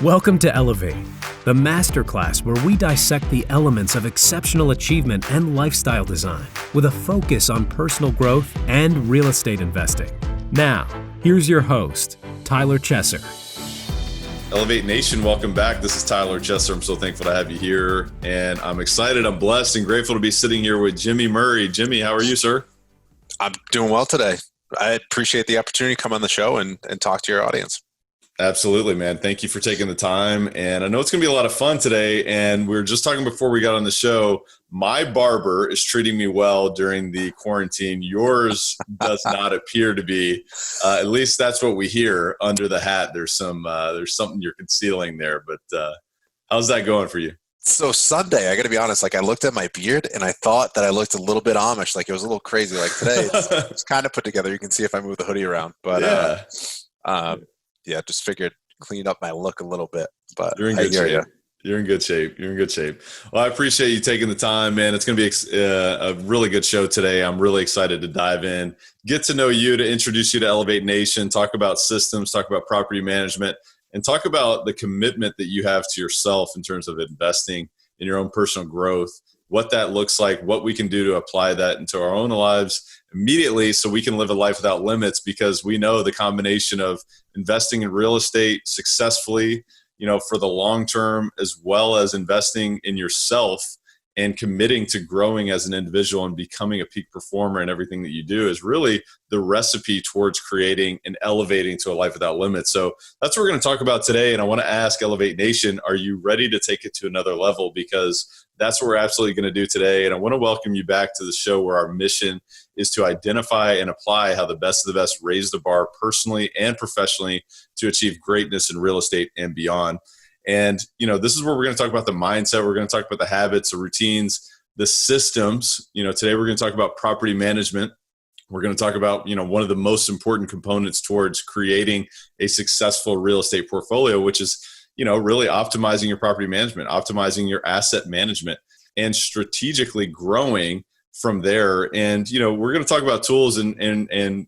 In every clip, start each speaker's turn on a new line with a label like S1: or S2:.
S1: Welcome to Elevate, the masterclass where we dissect the elements of exceptional achievement and lifestyle design with a focus on personal growth and real estate investing. Now, here's your host, Tyler Chesser.
S2: Elevate Nation, welcome back. This is Tyler Chesser. I'm so thankful to have you here, and I'm excited, I'm blessed, and grateful to be sitting here with Jimmy Murray. Jimmy, how are you, sir?
S3: I'm doing well today. I appreciate the opportunity to come on the show and talk to your audience.
S2: Absolutely, man. Thank you for taking the time. And I know it's going to be a lot of fun today. And we were just talking before we got on the show, my barber is treating me well during the quarantine. Yours does not appear to be. At least that's what we hear under the hat. There's something you're concealing there. But how's that going for you?
S3: So Sunday, I got to be honest, I looked at my beard and I thought that I looked a little bit Amish, it was a little crazy. Today, it's kind of put together. You can see if I move the hoodie around. But yeah, just figured clean up my look a little bit. But
S2: you're in good shape. You're in good shape. You're in good shape. Well, I appreciate you taking the time, man. It's going to be a really good show today. I'm really excited to dive in, get to know you, to introduce you to Elevate Nation, talk about systems, talk about property management, and talk about the commitment that you have to yourself in terms of investing in your own personal growth, what that looks like, what we can do to apply that into our own lives immediately so we can live a life without limits, because we know the combination of investing in real estate successfully, for the long term, as well as investing in yourself and committing to growing as an individual and becoming a peak performer in everything that you do, is really the recipe towards creating and elevating to a life without limits. So that's what we're going to talk about today. And I want to ask Elevate Nation, are you ready to take it to another level? Because that's what we're absolutely going to do today. And I want to welcome you back to the show, where our mission is to identify and apply how the best of the best raise the bar personally and professionally to achieve greatness in real estate and beyond. And, this is where we're going to talk about the mindset. We're going to talk about the habits, the routines, the systems. Today we're going to talk about property management. We're going to talk about, one of the most important components towards creating a successful real estate portfolio, which is, really optimizing your property management, optimizing your asset management, and strategically growing from there. And, we're going to talk about tools and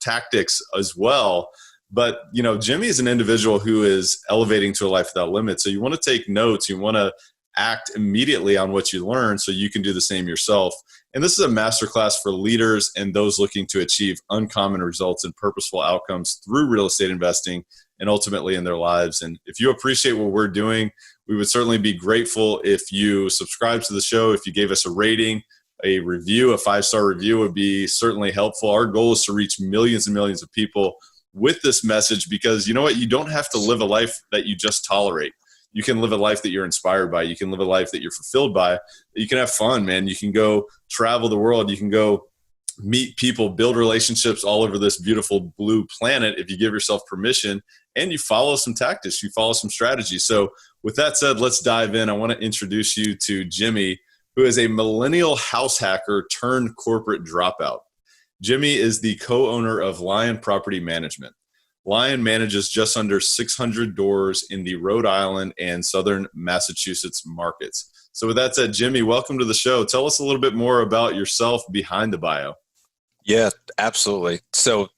S2: tactics as well. But, Jimmy is an individual who is elevating to a life without limits. So you want to take notes. You want to act immediately on what you learn so you can do the same yourself. And this is a masterclass for leaders and those looking to achieve uncommon results and purposeful outcomes through real estate investing and ultimately in their lives. And if you appreciate what we're doing, we would certainly be grateful if you subscribe to the show, if you gave us a rating, a review, a 5-star review would be certainly helpful. Our goal is to reach millions and millions of people with this message, because you know what? You don't have to live a life that you just tolerate. You can live a life that you're inspired by. You can live a life that you're fulfilled by. You can have fun, man. You can go travel the world. You can go meet people, build relationships all over this beautiful blue planet if you give yourself permission and you follow some tactics, you follow some strategies. So with that said, let's dive in. I want to introduce you to Jimmy, who is a millennial house hacker turned corporate dropout. Jimmy is the co-owner of Lyon Property Management. Lyon manages just under 600 doors in the Rhode Island and Southern Massachusetts markets. So with that said, Jimmy, welcome to the show. Tell us a little bit more about yourself behind the bio.
S3: Yeah, absolutely. So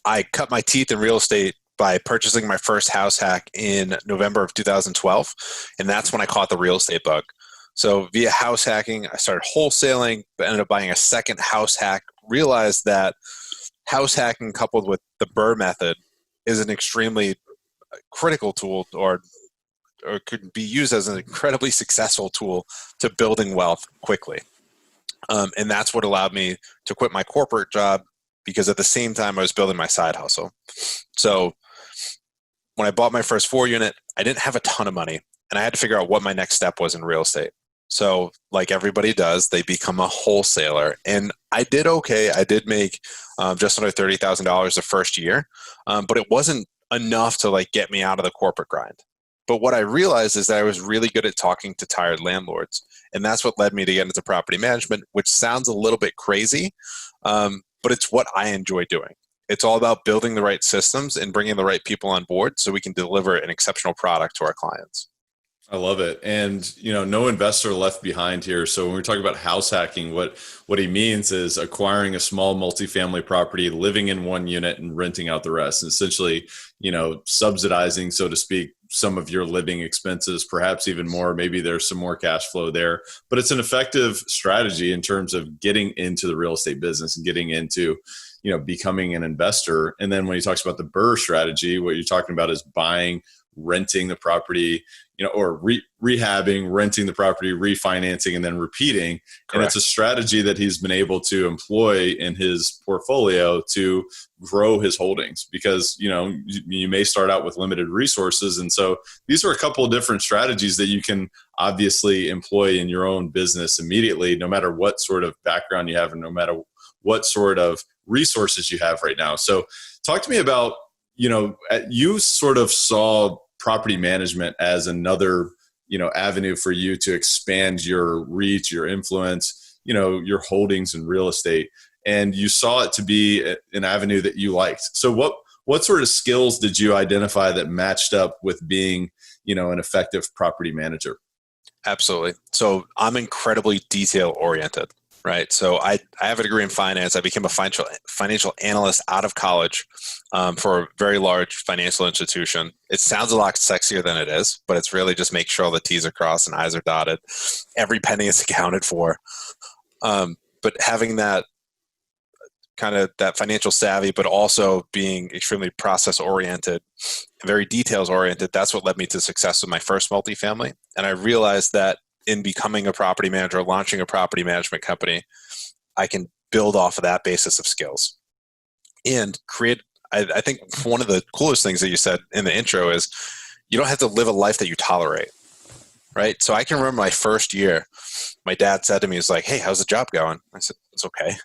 S3: I cut my teeth in real estate by purchasing my first house hack in November of 2012. And that's when I caught the real estate bug. So via house hacking, I started wholesaling, but ended up buying a second house hack, realized that house hacking coupled with the BRRRR method is an extremely critical tool, or could be used as an incredibly successful tool to building wealth quickly. And that's what allowed me to quit my corporate job, because at the same time I was building my side hustle. So when I bought my first 4-unit, I didn't have a ton of money, and I had to figure out what my next step was in real estate. So like everybody does, they become a wholesaler. And I did okay. I did make just under $30,000 the first year, but it wasn't enough to get me out of the corporate grind. But what I realized is that I was really good at talking to tired landlords. And that's what led me to get into property management, which sounds a little bit crazy, but it's what I enjoy doing. It's all about building the right systems and bringing the right people on board so we can deliver an exceptional product to our clients.
S2: I love it. And, no investor left behind here. So when we talk about house hacking, what he means is acquiring a small multifamily property, living in one unit and renting out the rest, and essentially, subsidizing, so to speak, some of your living expenses, perhaps even more. Maybe there's some more cash flow there, but it's an effective strategy in terms of getting into the real estate business and getting into, becoming an investor. And then when he talks about the BRRRR strategy, what you're talking about is buying, renting the property, or rehabbing, renting the property, refinancing, and then repeating. Correct. And it's a strategy that he's been able to employ in his portfolio to grow his holdings, because, you may start out with limited resources. And so these are a couple of different strategies that you can obviously employ in your own business immediately, no matter what sort of background you have and no matter what sort of resources you have right now. So talk to me about, you sort of saw property management as another, avenue for you to expand your reach, your influence, your holdings in real estate. And you saw it to be an avenue that you liked. So what sort of skills did you identify that matched up with being, an effective property manager?
S3: Absolutely. So I'm incredibly detail oriented. Right. So I have a degree in finance. I became a financial analyst out of college for a very large financial institution. It sounds a lot sexier than it is, but it's really just make sure all the T's are crossed and I's are dotted. Every penny is accounted for. But having that kind of that financial savvy, but also being extremely process oriented and very details oriented, that's what led me to success with my first multifamily. And I realized that in becoming a property manager, launching a property management company, I can build off of that basis of skills and create. I think one of the coolest things that you said in the intro is you don't have to live a life that you tolerate, right? So I can remember my first year, my dad said to me, he's like, "Hey, how's the job going?" I said, "It's okay."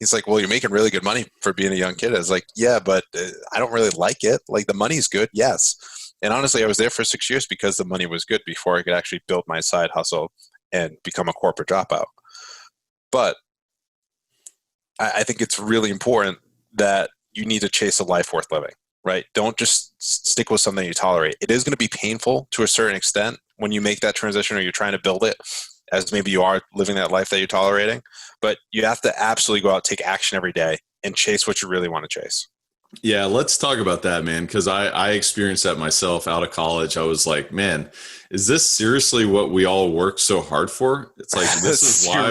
S3: He's like, "Well, you're making really good money for being a young kid." I was like, "Yeah, but I don't really like it. Like the money's good, yes." And honestly, I was there for 6 years because the money was good before I could actually build my side hustle and become a corporate dropout. But I think it's really important that you need to chase a life worth living, right? Don't just stick with something you tolerate. It is going to be painful to a certain extent when you make that transition or you're trying to build it, as maybe you are living that life that you're tolerating. But you have to absolutely go out, take action every day, and chase what you really want to chase.
S2: Yeah, let's talk about that, man, because I experienced that myself out of college. I was like, man, is this seriously what we all work so hard for? It's like, this is why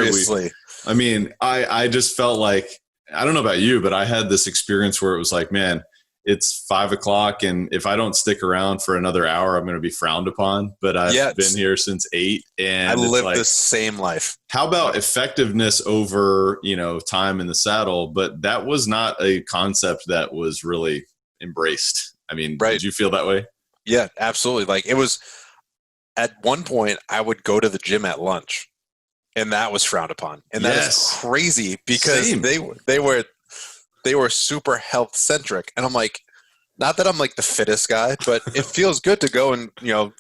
S2: I just felt like, I don't know about you, but I had this experience where it was like, man, it's 5 o'clock, and if I don't stick around for another hour, I'm going to be frowned upon. But I've been here since 8, and
S3: I live the same life.
S2: How about effectiveness over, time in the saddle? But that was not a concept that was really embraced. I mean, right. Did you feel that way?
S3: Yeah, absolutely. Like it was at one point I would go to the gym at lunch, and that was frowned upon. And that is crazy because they were super health centric. And I'm like, not that I'm like the fittest guy, but it feels good to go and,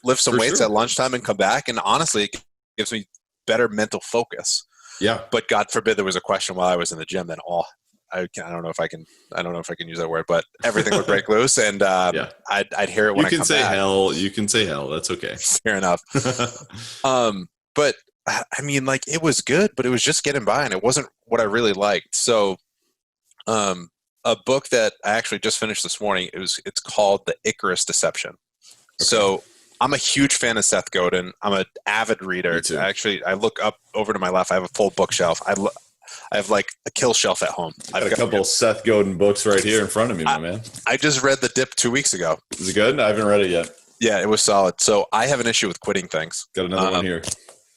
S3: lift some weights at lunchtime and come back. And honestly, it gives me better mental focus. Yeah. But God forbid there was a question while I was in the gym, then I don't know if I can use that word, but everything would break loose, and I'd hear it when I come back.
S2: You can say hell. That's okay.
S3: Fair enough. But I mean, like it was good, but it was just getting by, and it wasn't what I really liked. So, a book that I actually just finished this morning, it's called The Icarus Deception. Okay. So I'm a huge fan of Seth Godin. I'm an avid reader. Actually, I look up over to my left. I have a full bookshelf. I have like a kill shelf at home.
S2: I've got a couple Seth Godin books right here in front of me, my man.
S3: I just read The Dip 2 weeks ago.
S2: Is it good? I haven't read it yet.
S3: Yeah, it was solid. So I have an issue with quitting things.
S2: Got another one here.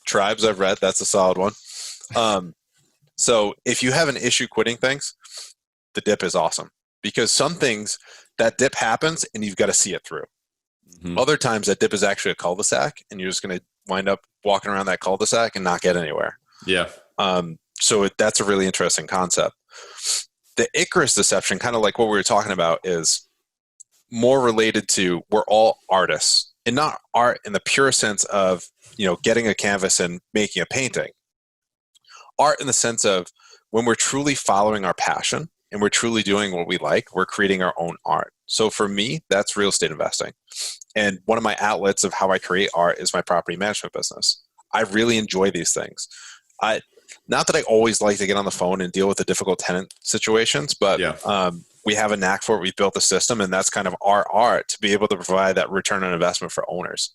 S3: Tribes I've read. That's a solid one. So if you have an issue quitting things, The Dip is awesome, because some things that dip happens and you've got to see it through. Mm-hmm. Other times that dip is actually a cul-de-sac and you're just going to wind up walking around that cul-de-sac and not get anywhere.
S2: Yeah.
S3: So that's a really interesting concept. The Icarus deception, kind of like what we were talking about, is more related to we're all artists, and not art in the pure sense of, getting a canvas and making a painting. Art in the sense of when we're truly following our passion and we're truly doing what we like, we're creating our own art. So for me, that's real estate investing. And one of my outlets of how I create art is my property management business. I really enjoy these things. Not that I always like to get on the phone and deal with the difficult tenant situations, but We have a knack for it. We've built the system, and that's kind of our art to be able to provide that return on investment for owners.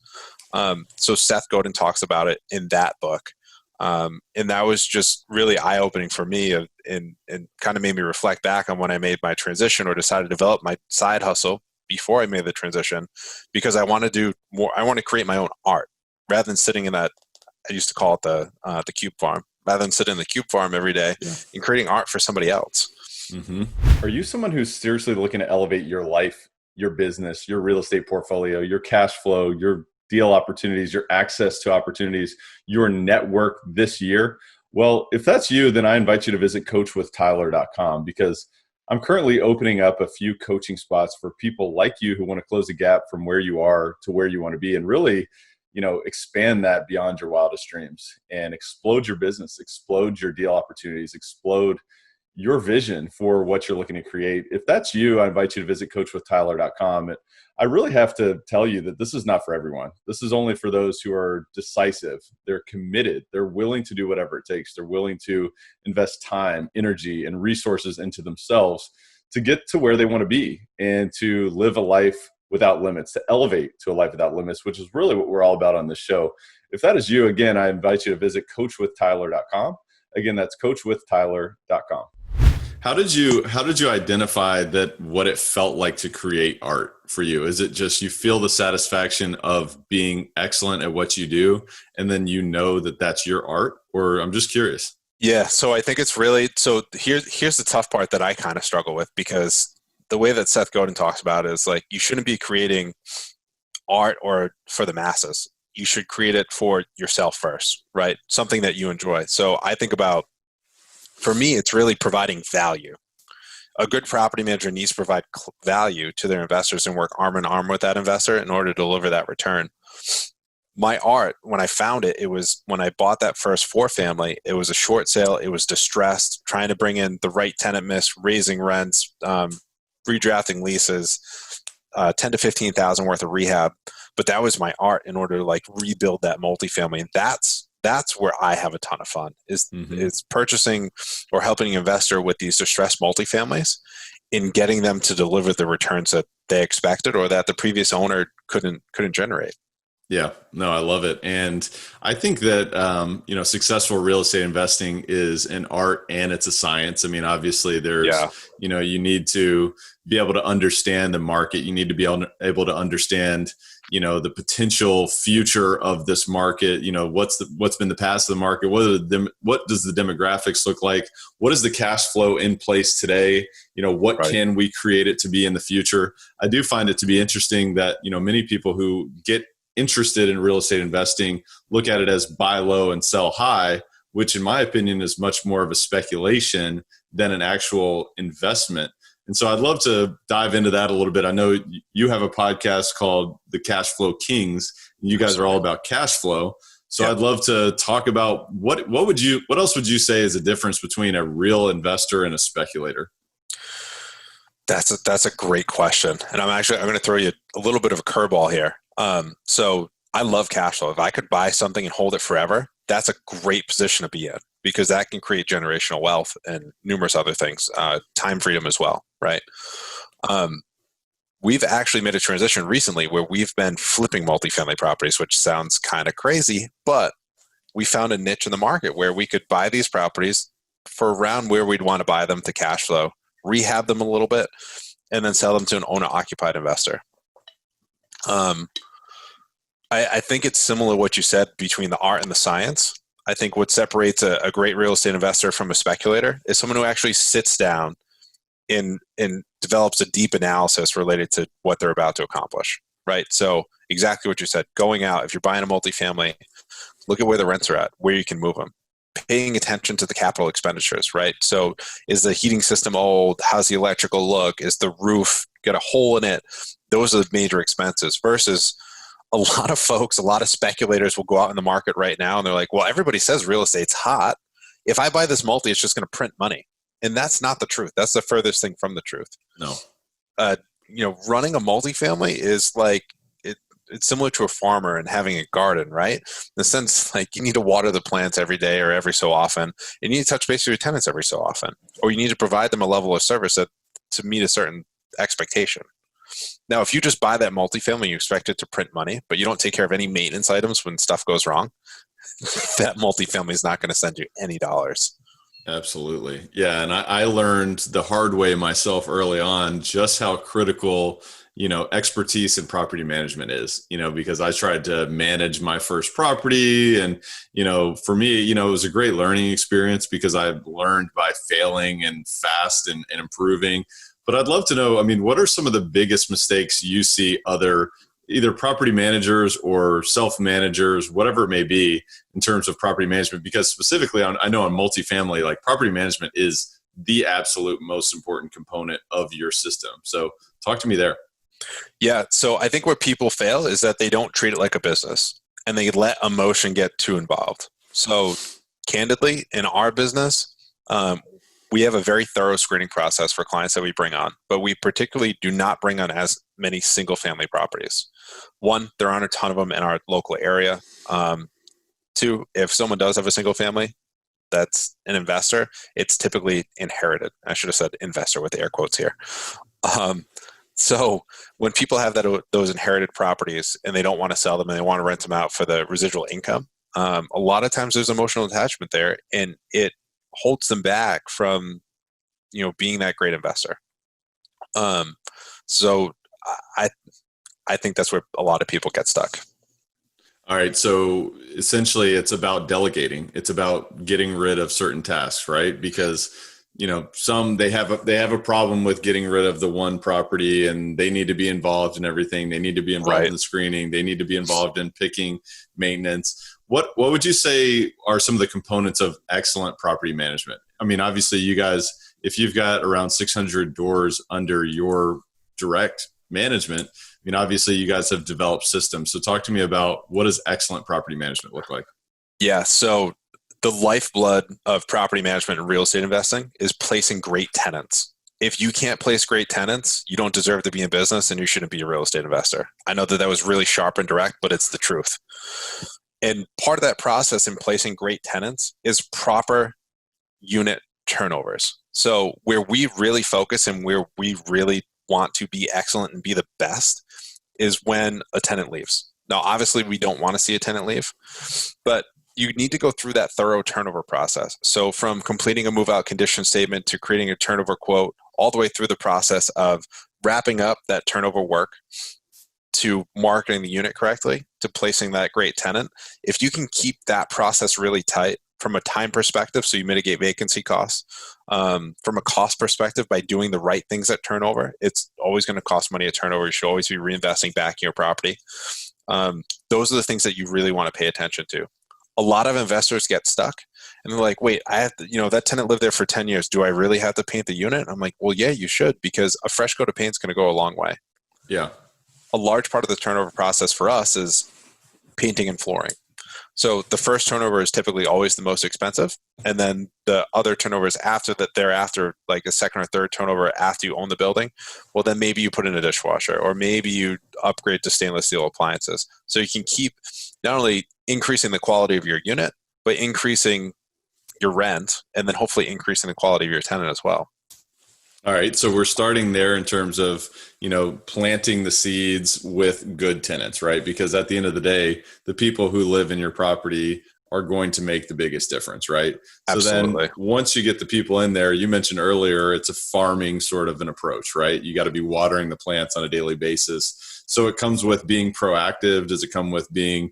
S3: So Seth Godin talks about it in that book. And that was just really eye-opening for me, and kind of made me reflect back on when I made my transition or decided to develop my side hustle before I made the transition, because I want to do more. I want to create my own art rather than sitting in that, I used to call it the cube farm, rather than sitting in the cube farm every day and creating art for somebody else.
S2: Mm-hmm. Are you someone who's seriously looking to elevate your life, your business, your real estate portfolio, your cash flow, your deal opportunities, your access to opportunities, your network this year? Well, if that's you, then I invite you to visit CoachTylercom, because I'm currently opening up a few coaching spots for people like you who want to close the gap from where you are to where you want to be, and really, expand that beyond your wildest dreams and explode your business, explode your deal opportunities, explode your vision for what you're looking to create. If that's you, I invite you to visit CoachWithTyler.com. I really have to tell you that this is not for everyone. This is only for those who are decisive. They're committed. They're willing to do whatever it takes. They're willing to invest time, energy, and resources into themselves to get to where they want to be and to live a life without limits, to elevate to a life without limits, which is really what we're all about on this show. If that is you, again, I invite you to visit CoachWithTyler.com. Again, that's CoachWithTyler.com. How did you identify that what it felt like to create art for you? Is it just you feel the satisfaction of being excellent at what you do, and then that that's your art? Or I'm just curious.
S3: Yeah, so I think it's really, so here's the tough part that I kind of struggle with, because the way that Seth Godin talks about it is like, you shouldn't be creating art or for the masses. You should create it for yourself first, right? Something that you enjoy. So I think about, for me, it's really providing value. A good property manager needs to provide value to their investors and work arm in arm with that investor in order to deliver that return. My art, when I found it, it was when I bought that first 4-family, it was a short sale. It was distressed, trying to bring in the right tenant mix, raising rents, redrafting leases, 10 to 15,000 worth of rehab. But that was my art in order to rebuild that multifamily. And that's where I have a ton of fun is purchasing or helping an investor with these distressed multifamilies in getting them to deliver the returns that they expected or that the previous owner couldn't generate.
S2: Yeah, no, I love it. And I think that, successful real estate investing is an art and it's a science. I mean, obviously there's, you need to be able to understand the market. You need to be able to understand, the potential future of this market. What's been the past of the market? What does the demographics look like? What is the cash flow in place today? What can we create it to be in the future? I do find it to be interesting that, many people who get interested in real estate investing look at it as buy low and sell high, which in my opinion is much more of a speculation than an actual investment. And so I'd love to dive into that a little bit. I know you have a podcast called The Cash Flow Kings, and you guys are all about cash flow. So I'd love to talk about what else would you say is the difference between a real investor and a speculator?
S3: That's a great question. And I'm going to throw you a little bit of a curveball here. So I love cash flow. If I could buy something and hold it forever, that's a great position to be in, because that can create generational wealth and numerous other things, time freedom as well, right? We've actually made a transition recently where we've been flipping multifamily properties, which sounds kind of crazy, but we found a niche in the market where we could buy these properties for around where we'd want to buy them to cash flow, rehab them a little bit, and then sell them to an owner-occupied investor. I think it's similar to what you said between the art and the science. I think what separates a great real estate investor from a speculator is someone who actually sits down and develops a deep analysis related to what they're about to accomplish, right? So exactly what you said, going out, if you're buying a multifamily, look at where the rents are at, where you can move them, paying attention to the capital expenditures, right? So is the heating system old? How's the electrical look? Is the roof got a hole in it? Those are the major expenses versus a lot of folks, a lot of speculators will go out in the market right now and they're like, well, everybody says real estate's hot. If I buy this multi, it's just going to print money. And that's not the truth. That's the furthest thing from the truth.
S2: No.
S3: Running a multifamily is like, it's similar to a farmer and having a garden, right? In the sense, you need to water the plants every day or every so often. You need to touch base with your tenants every so often. Or you need to provide them a level of service that to meet a certain expectation. Now, if you just buy that multifamily, you expect it to print money, but you don't take care of any maintenance items when stuff goes wrong, that multifamily is not going to send you any dollars.
S2: Absolutely. Yeah. And I learned the hard way myself early on just how critical, expertise in property management is, because I tried to manage my first property. And, for me, it was a great learning experience because I learned by failing and fast and improving. But I'd love to know, what are some of the biggest mistakes you see other either property managers or self-managers, whatever it may be, in terms of property management? Because specifically, I know on multifamily, like property management is the absolute most important component of your system. So talk to me there.
S3: Yeah. So I think where people fail is that they don't treat it like a business and they let emotion get too involved. So candidly, in our business, we have a very thorough screening process for clients that we bring on, but we particularly do not bring on as many single family properties. One, there aren't a ton of them in our local area. Two, if someone does have a single family that's an investor, it's typically inherited. I should have said investor with air quotes here. So when people have those inherited properties and they don't want to sell them and they want to rent them out for the residual income, a lot of times there's emotional attachment there, and it holds them back from, being that great investor. So I think that's where a lot of people get stuck.
S2: All right. So essentially it's about delegating. It's about getting rid of certain tasks, right? Because, some they have a problem with getting rid of the one property, and they need to be involved in everything. They need to be involved in screening. They need to be involved in picking maintenance. What would you say are some of the components of excellent property management? Obviously you guys, if you've got around 600 doors under your direct management, obviously you guys have developed systems. So talk to me about, what does excellent property management look like?
S3: Yeah. So the lifeblood of property management and real estate investing is placing great tenants. If you can't place great tenants, you don't deserve to be in business and you shouldn't be a real estate investor. I know that was really sharp and direct, but it's the truth. And part of that process in placing great tenants is proper unit turnovers. So where we really focus and where we really want to be excellent and be the best is when a tenant leaves. Now, obviously, we don't want to see a tenant leave, but you need to go through that thorough turnover process. So from completing a move-out condition statement to creating a turnover quote, all the way through the process of wrapping up that turnover work, to marketing the unit correctly, to placing that great tenant. If you can keep that process really tight from a time perspective, so you mitigate vacancy costs, from a cost perspective, by doing the right things at turnover, it's always going to cost money at turnover. You should always be reinvesting back in your property. Those are the things that you really want to pay attention to. A lot of investors get stuck and they're like, wait, I have to, that tenant lived there for 10 years. Do I really have to paint the unit? I'm like, well, yeah, you should, because a fresh coat of paint is going to go a long way.
S2: Yeah.
S3: A large part of the turnover process for us is painting and flooring. So the first turnover is typically always the most expensive. And then the other turnovers after that, thereafter, like a second or third turnover after you own the building, well, then maybe you put in a dishwasher, or maybe you upgrade to stainless steel appliances. So you can keep not only increasing the quality of your unit, but increasing your rent, and then hopefully increasing the quality of your tenant as well.
S2: All right. So we're starting there in terms of, planting the seeds with good tenants, right? Because at the end of the day, the people who live in your property are going to make the biggest difference, right?
S3: Absolutely.
S2: So then once you get the people in there, you mentioned earlier, it's a farming sort of an approach, right? You got to be watering the plants on a daily basis. So it comes with being proactive. Does it come with being,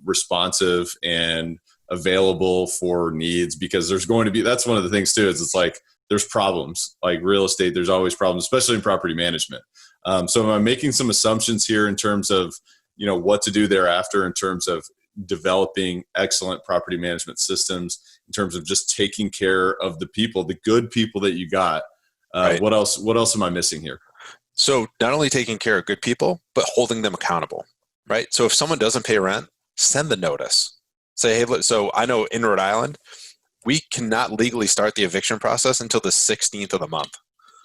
S2: responsive and available for needs? Because there's going to be, that's one of the things too, is it's like, there's problems. Like real estate, there's always problems, especially in property management. So am I making some assumptions here in terms of, what to do thereafter in terms of developing excellent property management systems, in terms of just taking care of the people, the good people that you got?
S3: Right.
S2: What else am I missing here?
S3: So not only taking care of good people, but holding them accountable, right? So if someone doesn't pay rent, send the notice. Say, hey, look, so I know in Rhode Island, we cannot legally start the eviction process until the 16th of the month.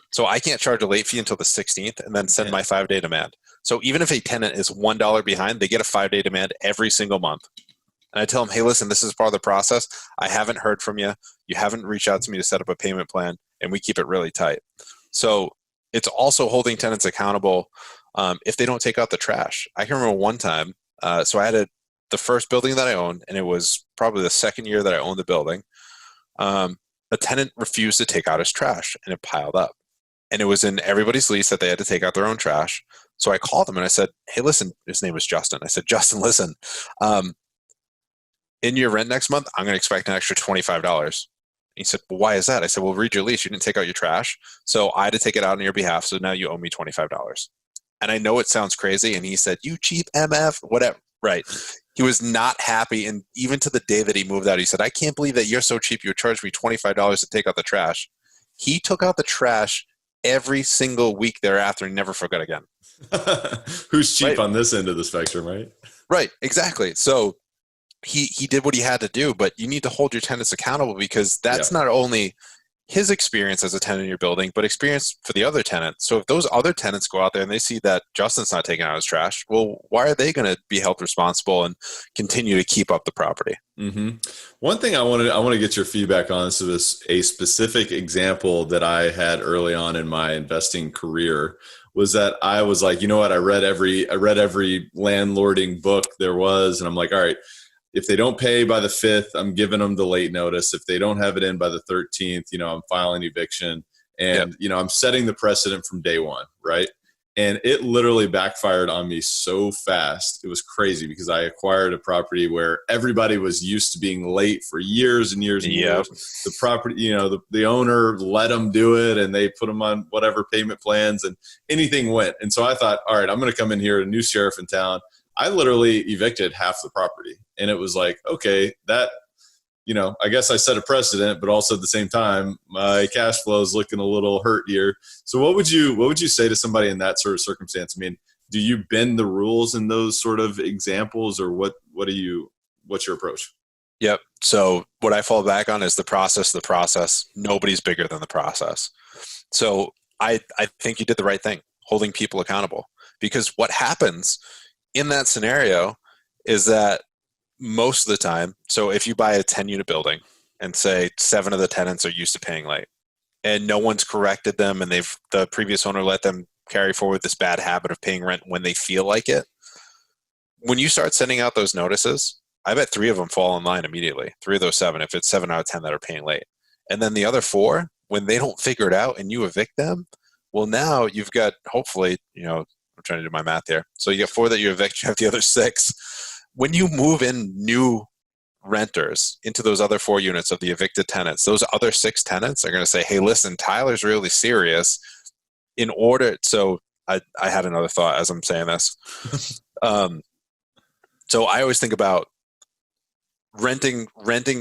S3: So I can't charge a late fee until the 16th and then send my 5-day demand. So even if a tenant is $1 behind, they get a 5-day demand every single month. And I tell them, hey, listen, this is part of the process. I haven't heard from you. You haven't reached out to me to set up a payment plan, and we keep it really tight. So it's also holding tenants accountable if they don't take out the trash. I can remember one time, so I had the first building that I owned, and it was probably the second year that I owned the building. A tenant refused to take out his trash, and it piled up. And it was in everybody's lease that they had to take out their own trash. So I called him and I said, hey, listen, his name was Justin. I said, Justin, listen, in your rent next month, I'm going to expect an extra $25. He said, well, why is that? I said, well, read your lease. You didn't take out your trash. So I had to take it out on your behalf. So now you owe me $25. And I know it sounds crazy. And he said, you cheap MF, whatever. Right. He was not happy. And even to the day that he moved out, he said, I can't believe that you're so cheap. You charged me $25 to take out the trash. He took out the trash every single week thereafter and never forgot again.
S2: Who's cheap
S3: right.
S2: on this end of the spectrum, right?
S3: Right. Exactly. So he did what he had to do, but you need to hold your tenants accountable, because that's not only his experience as a tenant in your building, but experience for the other tenants. So if those other tenants go out there and they see that Justin's not taking out his trash, well, why are they going to be held responsible and continue to keep up the property?
S2: Mm-hmm. One thing I want to get your feedback on is a specific example that I had early on in my investing career. Was that I was like, you know what? I read every landlording book there was, and I'm like, all right, if they don't pay by the 5th, I'm giving them the late notice. If they don't have it in by the 13th, I'm filing eviction, and I'm setting the precedent from day one, right? And it literally backfired on me so fast. It was crazy, because I acquired a property where everybody was used to being late for years and years and years. The property, the owner let them do it, and they put them on whatever payment plans, and anything went. And so I thought, all right, I'm going to come in here, a new sheriff in town. I literally evicted half the property, and it was like, okay, that, I guess I set a precedent, but also at the same time, my cash flow is looking a little hurt here. So what would you say to somebody in that sort of circumstance? I mean, do you bend the rules in those sort of examples, or what's your approach?
S3: Yep. So what I fall back on is the process. Nobody's bigger than the process. So I think you did the right thing, holding people accountable, because what happens in that scenario is that most of the time, so if you buy a 10-unit building and say 7 of the tenants are used to paying late and no one's corrected them, and the previous owner let them carry forward this bad habit of paying rent when they feel like it, when you start sending out those notices, I bet 3 of them fall in line immediately. 3 of those 7, if it's 7 out of 10 that are paying late. And then the other 4, when they don't figure it out and you evict them, well, now you've got, hopefully, I'm trying to do my math here. So you get 4 that you evict, you have the other 6. When you move in new renters into those other 4 units of the evicted tenants, those other 6 tenants are going to say, hey, listen, Tyler's really serious. So I had another thought as I'm saying this. So I always think about renting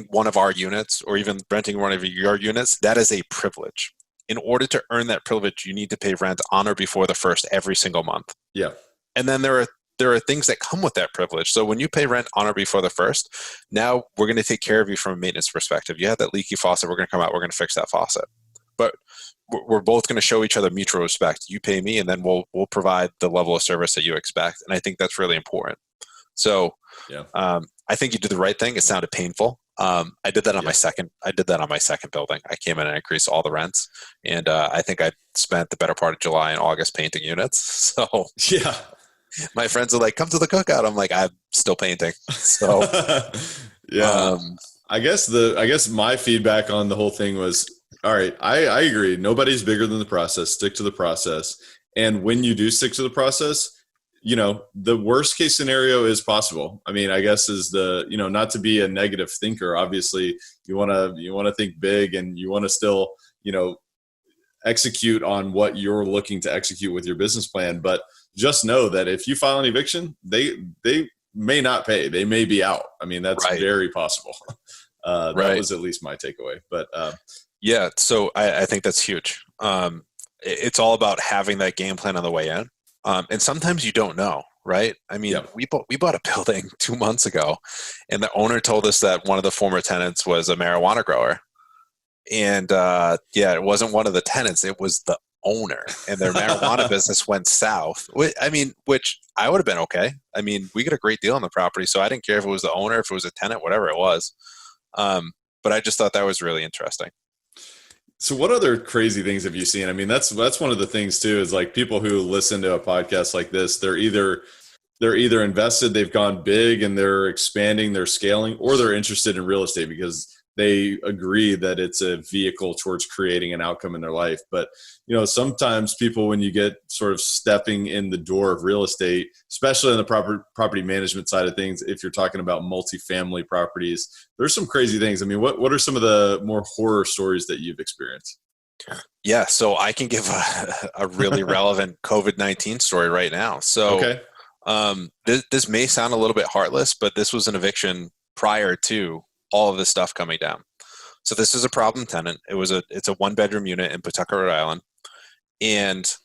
S3: one of our units, or even renting one of your units. That is a privilege. In order to earn that privilege, you need to pay rent on or before the 1st every single month. Yeah. And then there are things that come with that privilege. So when you pay rent on or before the 1st, now we're going to take care of you from a maintenance perspective. You have that leaky faucet, we're going to come out, we're going to fix that faucet. But we're both going to show each other mutual respect. You pay me, and then we'll provide the level of service that you expect. And I think that's really important. So I think you did the right thing. It sounded painful. I did that on my second building. I came in and increased all the rents, and I think I spent the better part of July and August painting units. So my friends are like, "Come to the cookout." I'm like, "I'm still painting." So
S2: I guess my feedback on the whole thing was, all right, I agree. Nobody's bigger than the process. Stick to the process, and when you do stick to the process, the worst case scenario is possible. I mean, I guess is not to be a negative thinker. Obviously, you want to think big, and you want to still, execute on what you're looking to execute with your business plan. But just know that if you file an eviction, they may not pay. They may be out. I mean, that's very possible. That was at least my takeaway. But
S3: so I think that's huge. It's all about having that game plan on the way in. And sometimes you don't know, right? I mean, we bought a building 2 months ago, and the owner told us that one of the former tenants was a marijuana grower. And it wasn't one of the tenants, it was the owner, and their marijuana business went south. Which I would have been okay. I mean, we got a great deal on the property, so I didn't care if it was the owner, if it was a tenant, whatever it was. But I just thought that was really interesting.
S2: So what other crazy things have you seen? I mean, that's one of the things too, is like people who listen to a podcast like this, they're either invested, they've gone big and they're expanding, they're scaling, or they're interested in real estate because they agree that it's a vehicle towards creating an outcome in their life. But, sometimes people, when you get sort of stepping in the door of real estate, especially on the property management side of things, if you're talking about multifamily properties, there's some crazy things. I mean, what are some of the more horror stories that you've experienced?
S3: Yeah, so I can give a really relevant COVID-19 story right now. So
S2: Okay.
S3: this may sound a little bit heartless, but this was an eviction prior to all of this stuff coming down. So this is a problem tenant. It's a 1-bedroom unit in Pawtucket, Rhode Island, and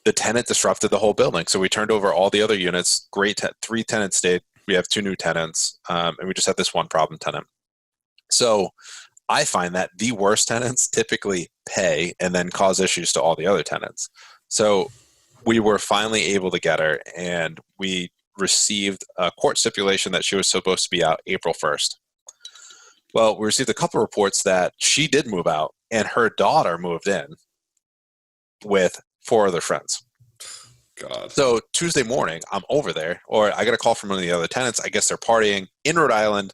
S3: the tenant disrupted the whole building. So we turned over all the other units. 3 tenants stayed. We have 2 new tenants, and we just had this one problem tenant. So I find that the worst tenants typically pay and then cause issues to all the other tenants. So we were finally able to get her, and we received a court stipulation that she was supposed to be out April 1st. Well, we received a couple of reports that she did move out and her daughter moved in with 4 other friends.
S2: God.
S3: So Tuesday morning, I'm over there, or I got a call from one of the other tenants. I guess they're partying in Rhode Island.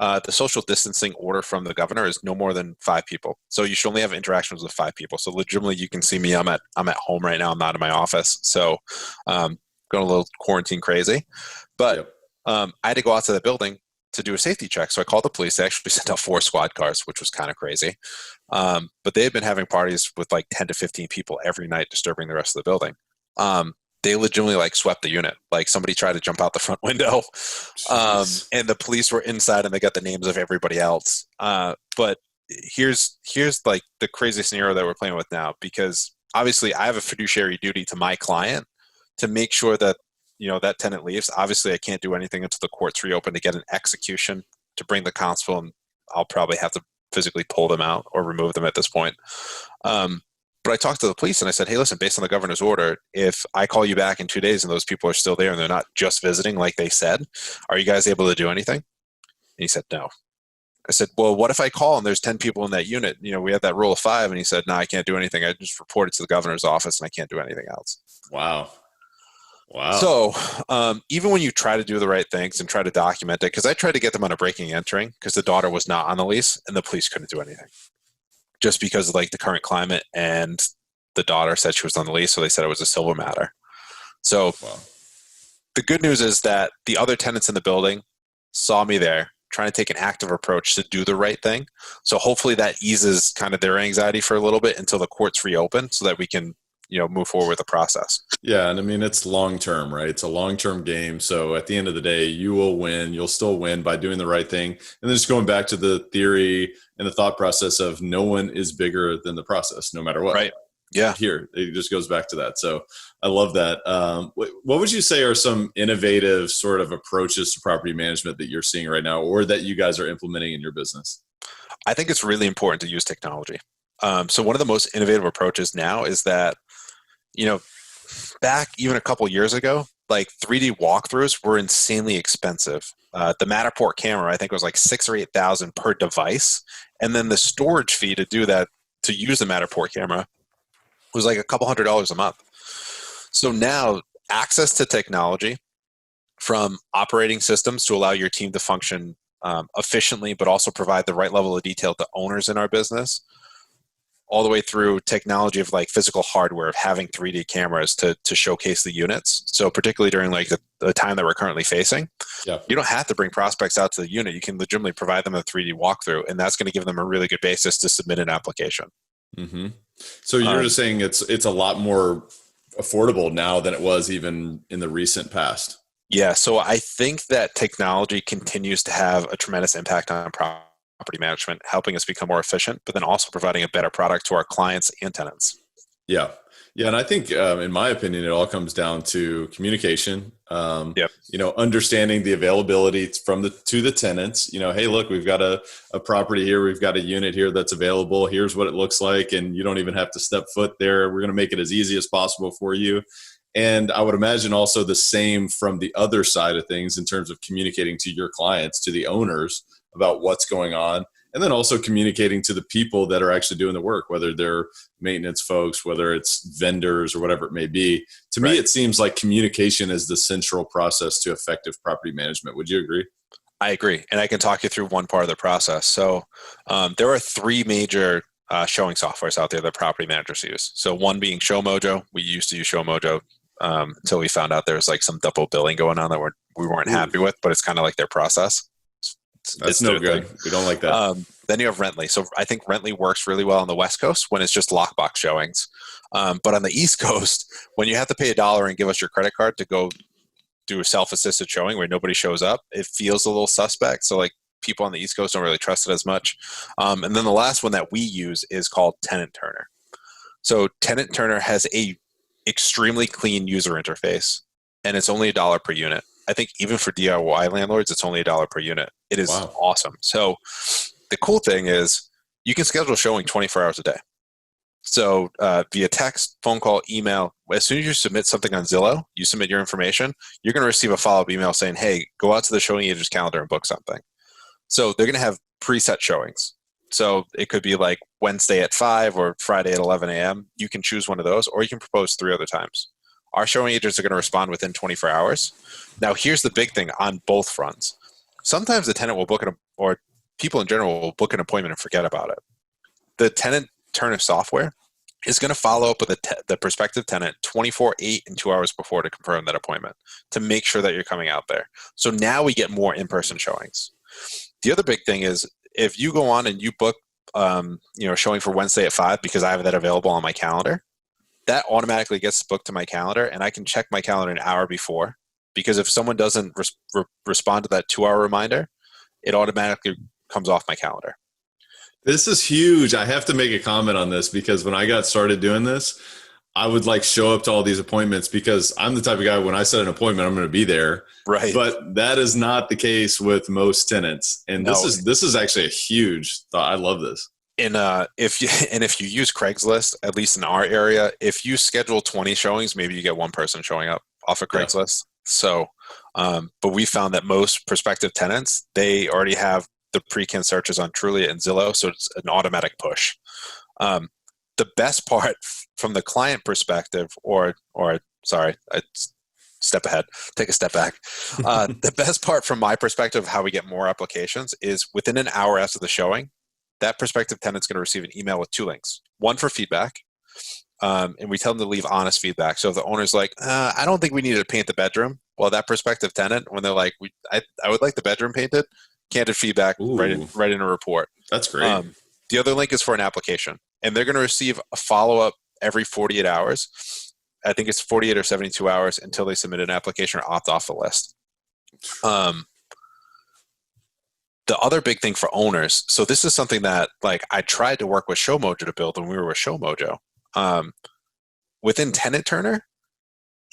S3: The social distancing order from the governor is no more than 5 people. So you should only have interactions with 5 people. So legitimately, you can see me. I'm at home right now. I'm not in my office. So going a little quarantine crazy. But I had to go out to the building to do a safety check. So I called the police. They actually sent out 4 squad cars, which was kind of crazy. But they had been having parties with like 10 to 15 people every night, disturbing the rest of the building. They legitimately swept the unit. Like somebody tried to jump out the front window, and the police were inside and they got the names of everybody else. But here's like the crazy scenario that we're playing with now, because obviously I have a fiduciary duty to my client to make sure that, that tenant leaves. Obviously I can't do anything until the courts reopen to get an execution to bring the constable, and I'll probably have to physically pull them out or remove them at this point. But I talked to the police and I said, hey, listen, based on the governor's order, if I call you back in 2 days and those people are still there and they're not just visiting like they said, are you guys able to do anything? And he said, no. I said, well, what if I call and there's 10 people in that unit? We had that rule of 5. And he said, no, I can't do anything. I just reported to the governor's office and I can't do anything else.
S2: Wow.
S3: So even when you try to do the right things and try to document it, because I tried to get them on a breaking and entering because the daughter was not on the lease and the police couldn't do anything. Just because of the current climate, and the daughter said she was on the lease, so they said it was a civil matter. So The good news is that the other tenants in the building saw me there trying to take an active approach to do the right thing. So hopefully that eases kind of their anxiety for a little bit until the courts reopen so that we can move forward with the process.
S2: Yeah. And I mean, it's long-term, right? It's a long-term game. So at the end of the day, you will win. You'll still win by doing the right thing. And then just going back to the theory and the thought process of no one is bigger than the process, no matter what.
S3: Right. Yeah.
S2: Here, it just goes back to that. So I love that. What would you say are some innovative sort of approaches to property management that you're seeing right now, or that you guys are implementing in your business?
S3: I think it's really important to use technology. So one of the most innovative approaches now is that, back even a couple years ago, 3D walkthroughs were insanely expensive. The Matterport camera, I think, was $6,000 or $8,000 per device. And then the storage fee to do that, to use the Matterport camera, was a couple $100 a month. So now access to technology, from operating systems to allow your team to function efficiently, but also provide the right level of detail to owners in our business, all the way through technology of physical hardware, of having 3D cameras to showcase the units. So particularly during the time that we're currently facing, you don't have to bring prospects out to the unit. You can legitimately provide them a 3D walkthrough, and that's going to give them a really good basis to submit an application.
S2: Mm-hmm. So you're just saying it's a lot more affordable now than it was even in the recent past.
S3: Yeah. So I think that technology continues to have a tremendous impact on property management, helping us become more efficient, but then also providing a better product to our clients and tenants.
S2: Yeah. Yeah. And I think, in my opinion, it all comes down to communication, understanding the availability to the tenants, hey, look, we've got a property here. We've got a unit here that's available. Here's what it looks like. And you don't even have to step foot there. We're going to make it as easy as possible for you. And I would imagine also the same from the other side of things in terms of communicating to your clients, to the owners, about what's going on, and then also communicating to the people that are actually doing the work, whether they're maintenance folks, whether it's vendors or whatever it may be. To me, it seems like communication is the central process to effective property management. Would you agree?
S3: I agree. And I can talk you through one part of the process. So there are three major showing softwares out there that property managers use. So one being ShowMojo. We used to use ShowMojo until we found out there was like some double billing going on that we weren't happy with, but it's kind of like their process.
S2: That's no good. We don't like that.
S3: Then you have Rently. So I think Rently works really well on the West Coast when it's just lockbox showings. But on the East Coast, when you have to pay $1 and give us your credit card to go do a self-assisted showing where nobody shows up, it feels a little suspect. So like people on the East Coast don't really trust it as much. And then the last one that we use is called Tenant Turner. So Tenant Turner has a extremely clean user interface, and it's only $1 per unit. I think even for DIY landlords, it's only $1 per unit. It is awesome. So the cool thing is you can schedule showing 24 hours a day. So via text, phone call, email, as soon as you submit something on Zillow, you submit your information, you're going to receive a follow-up email saying, hey, go out to the showing agent's calendar and book something. So they're going to have preset showings. So it could be like Wednesday at 5 or Friday at 11 a.m. You can choose one of those, or you can propose 3 other times. Our showing agents are going to respond within 24 hours. Now, here's the big thing on both fronts. Sometimes the tenant will book or people in general will book an appointment and forget about it. The Tenant Turner software is going to follow up with the prospective tenant 24, 8, and 2 hours before to confirm that appointment to make sure that you're coming out there. So now we get more in-person showings. The other big thing is if you go on and you book showing for Wednesday at 5 because I have that available on my calendar, that automatically gets booked to my calendar, and I can check my calendar an hour before, because if someone doesn't respond to that 2-hour reminder, it automatically comes off my calendar.
S2: This is huge. I have to make a comment on this because when I got started doing this, I would like show up to all these appointments because I'm the type of guy, when I set an appointment, I'm going to be there.
S3: Right.
S2: But that is not the case with most tenants. And this is actually a huge thought. I love this.
S3: And if you use Craigslist, at least in our area, if you schedule 20 showings, maybe you get one person showing up off of Craigslist. Yeah. So, but we found that most prospective tenants, they already have the pre-can searches on Trulia and Zillow, so it's an automatic push. The best part from the client perspective, step ahead, take a step back. The best part from my perspective of how we get more applications is within an hour after the showing, that prospective tenant's going to receive an email with 2 links. One for feedback, and we tell them to leave honest feedback. So if the owner's like, I don't think we need to paint the bedroom, well, that prospective tenant, when they're like, I would like the bedroom painted, candid feedback, write in a report.
S2: That's great.
S3: The other link is for an application, and they're going to receive a follow-up every 48 hours. I think it's 48 or 72 hours until they submit an application or opt off the list. The other big thing for owners, so this is something that like I tried to work with ShowMojo to build when we were with ShowMojo. Within Tenant Turner,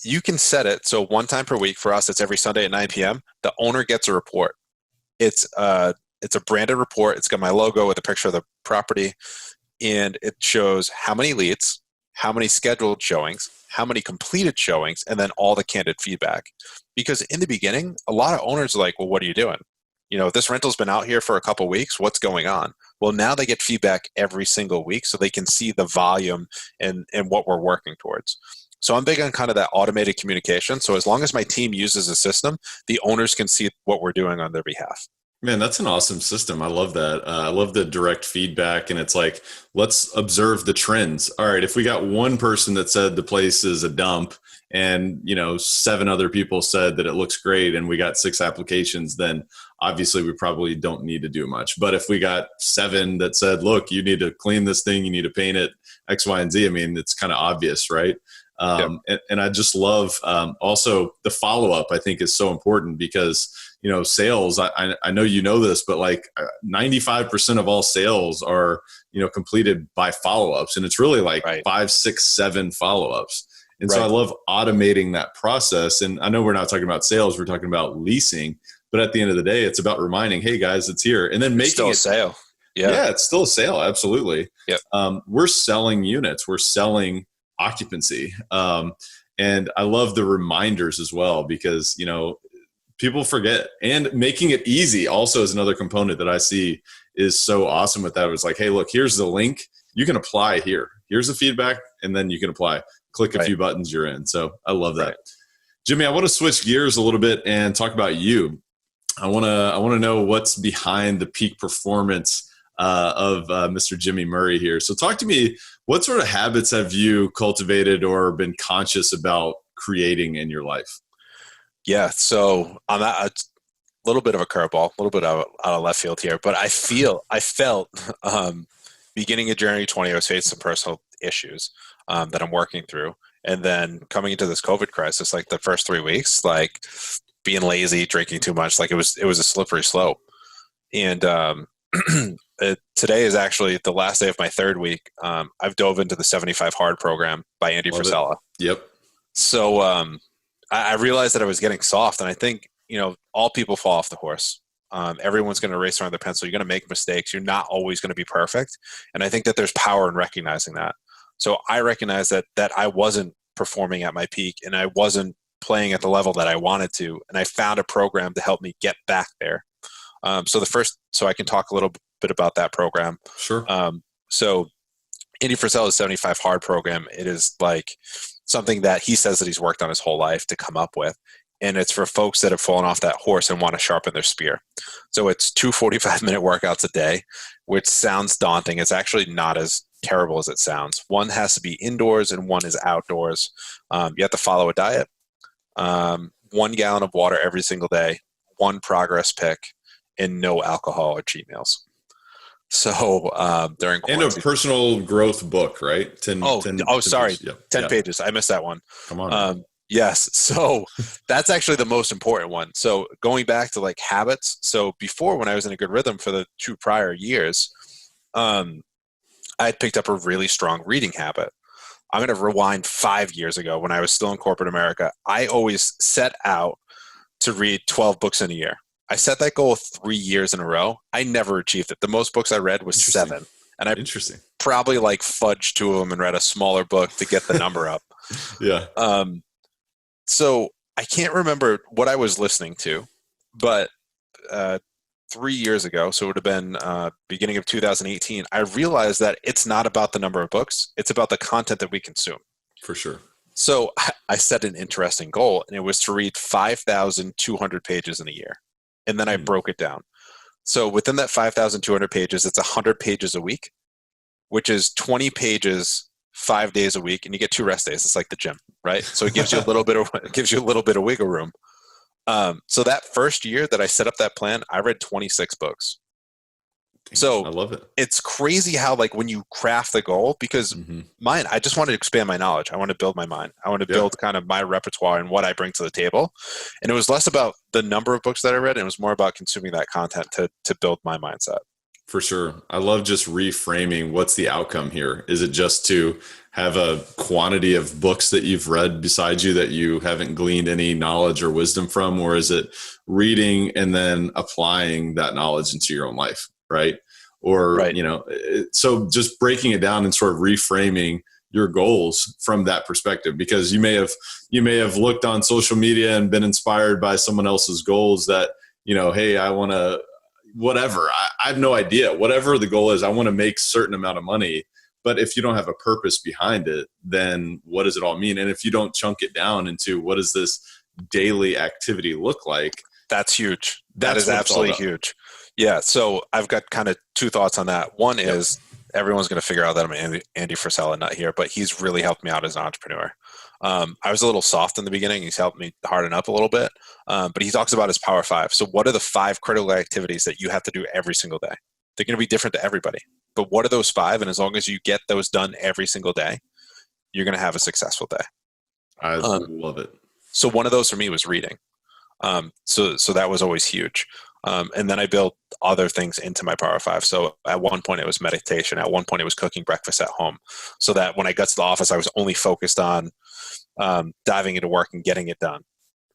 S3: you can set it so one time per week. For us, it's every Sunday at 9 p.m. The owner gets a report. It's a branded report. It's got my logo with a picture of the property, and it shows how many leads, how many scheduled showings, how many completed showings, and then all the candid feedback. Because in the beginning, a lot of owners are like, well, what are you doing? This rental's been out here for a couple of weeks. What's going on? Well, now they get feedback every single week so they can see the volume and what we're working towards. So I'm big on kind of that automated communication. So as long as my team uses a system, the owners can see what we're doing on their behalf.
S2: Man, that's an awesome system. I love that. I love the direct feedback. And it's like, let's observe the trends. All right, if we got one person that said the place is a dump and 7 other people said that it looks great and we got 6 applications, then obviously we probably don't need to do much. But if we got 7 that said, look, you need to clean this thing, you need to paint it, X, Y, and Z, I mean, it's kind of obvious, right? And I just love also the follow-up, I think, is so important because sales, I know you know this, but like 95% of all sales are completed by follow-ups, and it's really like 5, 6, 7 follow-ups. And so I love automating that process. And I know we're not talking about sales, we're talking about leasing, but at the end of the day, it's about reminding, hey guys, it's here, and then making it
S3: a sale.
S2: Yeah, it's still a sale, absolutely.
S3: Yep.
S2: We're selling units, we're selling occupancy, and I love the reminders as well because people forget, and making it easy also is another component that I see is so awesome with that. It was like, hey, look, here's the link. You can apply here. Here's the feedback, and then you can apply. Click a few buttons, you're in. So I love that. Jimmy, I want to switch gears a little bit and talk about you. I want to know what's behind the peak performance of Mr. Jimmy Murray here. So talk to me, what sort of habits have you cultivated or been conscious about creating in your life?
S3: Yeah, so on that, a little bit of a curveball, a little bit out of left field here, but I felt beginning of January 20, I was facing some personal issues that I'm working through. And then coming into this COVID crisis, like the first 3 weeks, like being lazy, drinking too much, like it was a slippery slope. And today is actually the last day of my third week. I've dove into the 75 Hard program by Andy Frisella.
S2: Yep.
S3: So I realized that I was getting soft, and I think, all people fall off the horse. Everyone's going to race around their pencil. You're going to make mistakes. You're not always going to be perfect. And I think that there's power in recognizing that. So I recognize that I wasn't performing at my peak, and I wasn't playing at the level that I wanted to. And I found a program to help me get back there. So I can talk a little bit about that program.
S2: Sure.
S3: So Andy Frisella's 75 Hard program, it is like something that he says that he's worked on his whole life to come up with. And it's for folks that have fallen off that horse and want to sharpen their spear. So it's 2 45-minute workouts a day, which sounds daunting. It's actually not as terrible as it sounds. One has to be indoors and one is outdoors. You have to follow a diet, 1 gallon of water every single day, 1 progress pick, and no alcohol or cheat meals. So during quarantine,
S2: and a personal growth book, right? 10
S3: pages.
S2: Yeah.
S3: 10 pages. I missed that one.
S2: Come on.
S3: Yes. So that's actually the most important one. So going back to like habits. So before, when I was in a good rhythm for the 2 prior years, I had picked up a really strong reading habit. I'm going to rewind 5 years ago when I was still in corporate America. I always set out to read 12 books in a year. I set that goal 3 years in a row. I never achieved it. The most books I read was 7. And I probably like fudged 2 of them and read a smaller book to get the number up.
S2: Yeah.
S3: So I can't remember what I was listening to, but 3 years ago, so it would have been beginning of 2018, I realized that it's not about the number of books. It's about the content that we consume.
S2: For sure.
S3: So I set an interesting goal, and it was to read 5,200 pages in a year. And then I broke it down. So within that 5,200 pages, it's 100 pages a week, which is 20 pages 5 days a week, and you get 2 rest days. It's like the gym, right? So it gives you a little bit of wiggle room. So that first year that I set up that plan, I read 26 books. So
S2: I love it.
S3: It's crazy how, like, when you craft the goal, because I just want to expand my knowledge. I want to build my mind. I want to build kind of my repertoire and what I bring to the table. And it was less about the number of books that I read. And it was more about consuming that content to build my mindset.
S2: For sure. I love just reframing what's the outcome here. Is it just to have a quantity of books that you've read beside you that you haven't gleaned any knowledge or wisdom from? Or is it reading and then applying that knowledge into your own life? Right. Or, so just breaking it down and sort of reframing your goals from that perspective, because you may have looked on social media and been inspired by someone else's goals that, hey, I want to, whatever, I have no idea, whatever the goal is, I want to make a certain amount of money. But if you don't have a purpose behind it, then what does it all mean? And if you don't chunk it down into what does this daily activity look like?
S3: That's huge. That is absolutely huge. Yeah. So I've got kind of 2 thoughts on that. One is everyone's going to figure out that I'm Andy Frisella nut here, but he's really helped me out as an entrepreneur. I was a little soft in the beginning. He's helped me harden up a little bit. But he talks about his Power 5. So what are the 5 critical activities that you have to do every single day? They're going to be different to everybody. But what are those 5? And as long as you get those done every single day, you're going to have a successful day.
S2: I love it.
S3: So one of those for me was reading. So that was always huge. And then I built other things into my Power 5. So at one point it was meditation. At one point it was cooking breakfast at home, so that when I got to the office, I was only focused on diving into work and getting it done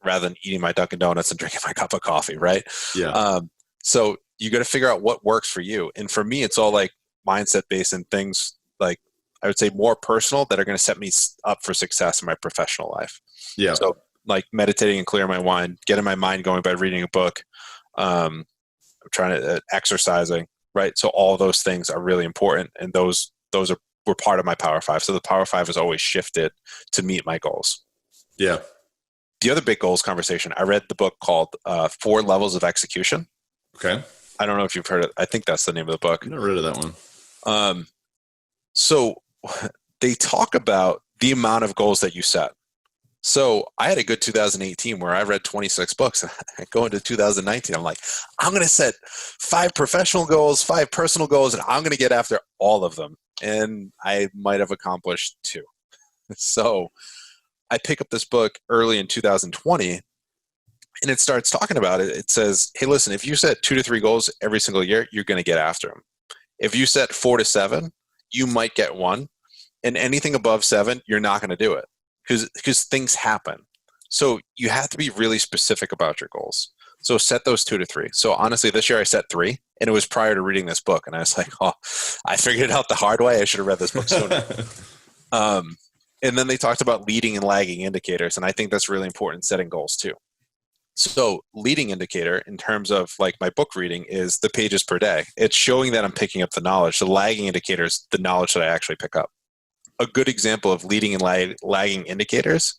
S3: rather than eating my Dunkin' Donuts and drinking my cup of coffee. Right.
S2: Yeah.
S3: So you got to figure out what works for you. And for me, it's all like mindset based and things like, I would say, more personal that are going to set me up for success in my professional life.
S2: Yeah.
S3: So like meditating and clearing my mind, getting my mind going by reading a book, I'm trying to exercising, right? So all those things are really important, and those were part of my Power Five. So the Power Five has always shifted to meet my goals.
S2: Yeah.
S3: The other big goals conversation, I read the book called 4 Levels of Execution.
S2: Okay.
S3: I don't know if you've heard it. I think that's the name of the book.
S2: I've never read of that one.
S3: So they talk about the amount of goals that you set. So I had a good 2018 where I read 26 books. I go into 2019, I'm like, I'm going to set 5 professional goals, 5 personal goals, and I'm going to get after all of them. And I might have accomplished 2. So I pick up this book early in 2020, and it starts talking about it. It says, hey, listen, if you set 2 to 3 goals every single year, you're going to get after them. If you set 4 to 7, you might get 1. And anything above 7, you're not going to do it because things happen. So you have to be really specific about your goals. So set those 2 to 3. So honestly, this year I set 3, and it was prior to reading this book. And I was like, oh, I figured it out the hard way. I should have read this book sooner. And then they talked about leading and lagging indicators. And I think that's really important in setting goals too. So leading indicator in terms of like my book reading is the pages per day. It's showing that I'm picking up the knowledge. The lagging indicator is the knowledge that I actually pick up. A good example of leading and lagging indicators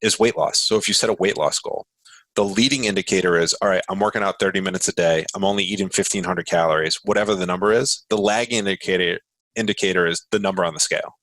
S3: is weight loss. So if you set a weight loss goal, the leading indicator is, all right, I'm working out 30 minutes a day. I'm only eating 1,500 calories, whatever the number is. The lagging indicator is the number on the scale.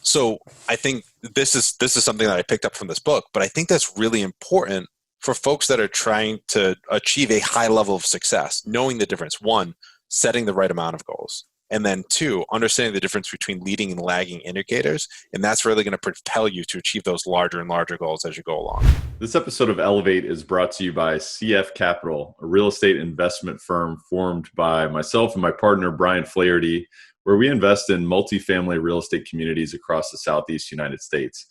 S3: So I think this is something that I picked up from this book, but I think that's really important for folks that are trying to achieve a high level of success, knowing the difference. 1, setting the right amount of goals. And then 2, understanding the difference between leading and lagging indicators. And that's really going to propel you to achieve those larger and larger goals as you go along.
S2: This episode of Elevate is brought to you by CF Capital, a real estate investment firm formed by myself and my partner, Brian Flaherty, where we invest in multifamily real estate communities across the Southeast United States.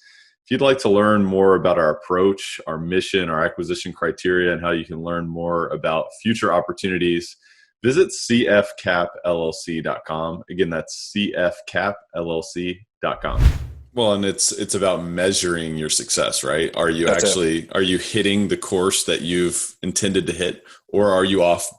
S2: If you'd like to learn more about our approach, our mission, our acquisition criteria, and how you can learn more about future opportunities, visit cfcapllc.com. Again, that's cfcapllc.com. Well, and it's about measuring your success, right? Are you are you hitting the course that you've intended to hit, or are you off